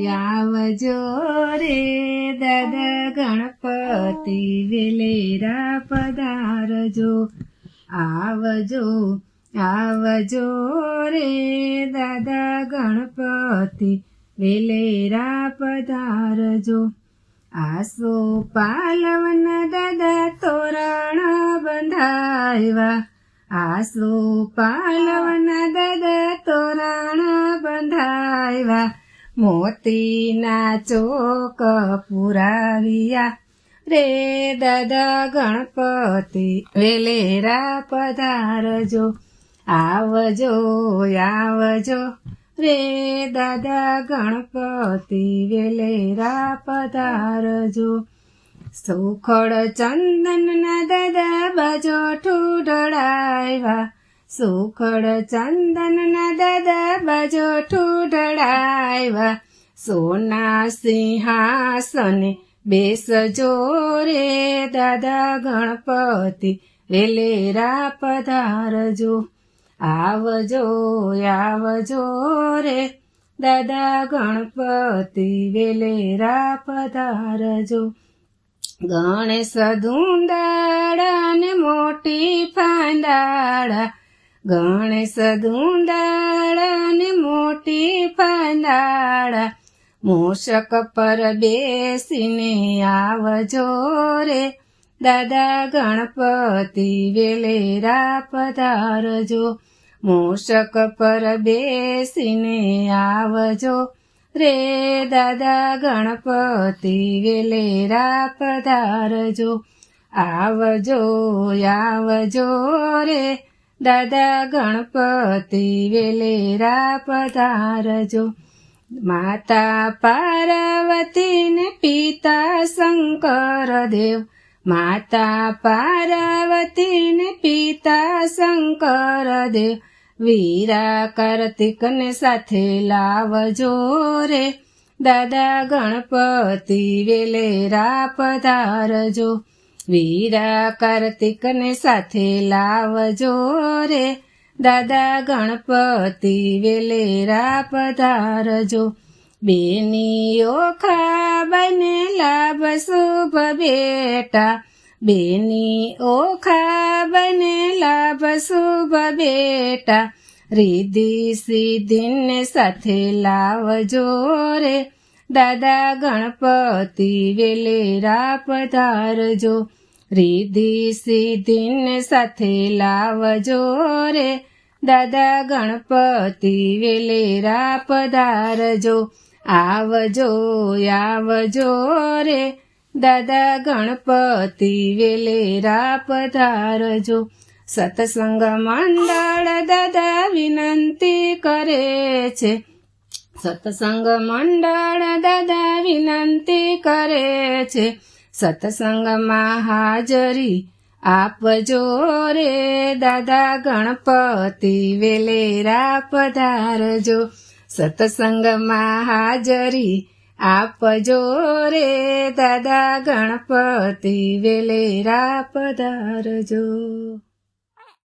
આવજો રે દાદા ગણપતિ વેલેરા પધારજો. આવજો આવજો રે દાદા ગણપતિ વેલેરા પધારજો. આસો પાલવના દાદા તોરણ બંધાવ્યા. આસો પાલવના દાદા તોરણ બંધાવ્યા. મોતીના ચોક પુરાવ્યા રે દાદા ગણપતિ વેલેરા પધારજો. આવજો આવજો રે દાદા ગણપતિ વેલેરા પધારજો. સુખડ ચંદનના દાદા બાજો ઠૂઢળાવ્યા. સુખડ ચંદનના દાદા બાજો ઠૂઢળાવ્યા. સોના સિંહાસને બેસજો રે દાદા ગણપતિ વેલેરા પધારજો. આવજો આવજો રે દાદા ગણપતિ વેલેરા પધારજો. ગણેશ ધૂંદાળા ને મોટી ફાંદાળા. ગણેશ ધૂંદાળા ને મોટી ફાંદાળા. મૂષક પર બેસીને આવજો રે દાદા ગણપતિ વેલેરા પધારજો. મૂષક પર બેસીને આવજો રે દાદા ગણપતિ વેલેરા પધારજો. આવજો આવજો રે દાદા ગણપતિ વેલેરા પધારજો. માતા પાર્વતી ને પિતા શંકર દેવ. માતા પાર્વતી ને પિતા શંકર દેવ. વીરા કાર્તિક ને સાથે લાવજો રે દાદા ગણપતિ વેલેરા પધારજો. વીરા કાર્તિક ને સાથે લાવજો રે દાદા ગણપતિ વેલેરા પધારજો. બેનીઓ ખાબને લાભ શુભ બેટા. બેનીઓ ખાબને લાભ શુભ બેટા. રીધિ સિદ્ધિને સાથે લાવજો રે દાદા ગણપતિ વેલેરા પધારજો. રીધિ સિદ્ધિને સાથે લાવજો રે દાદા ગણપતિ વેલેરા પધારજો. આવજો આવજો રે દાદા ગણપતિ વેલેરા પધારજો. સત્સંગ મંડળ દાદા વિનંતી કરે છે. સત્સંગ મંડળ દાદા વિનંતી કરે છે. સત્સંગમાં હાજરી આપજો રે દાદા ગણપતિ વેલેરા પધારજો. સત્સંગમાં હાજરી આપજો રે દાદા ગણપતિ વેલેરા પધારજો.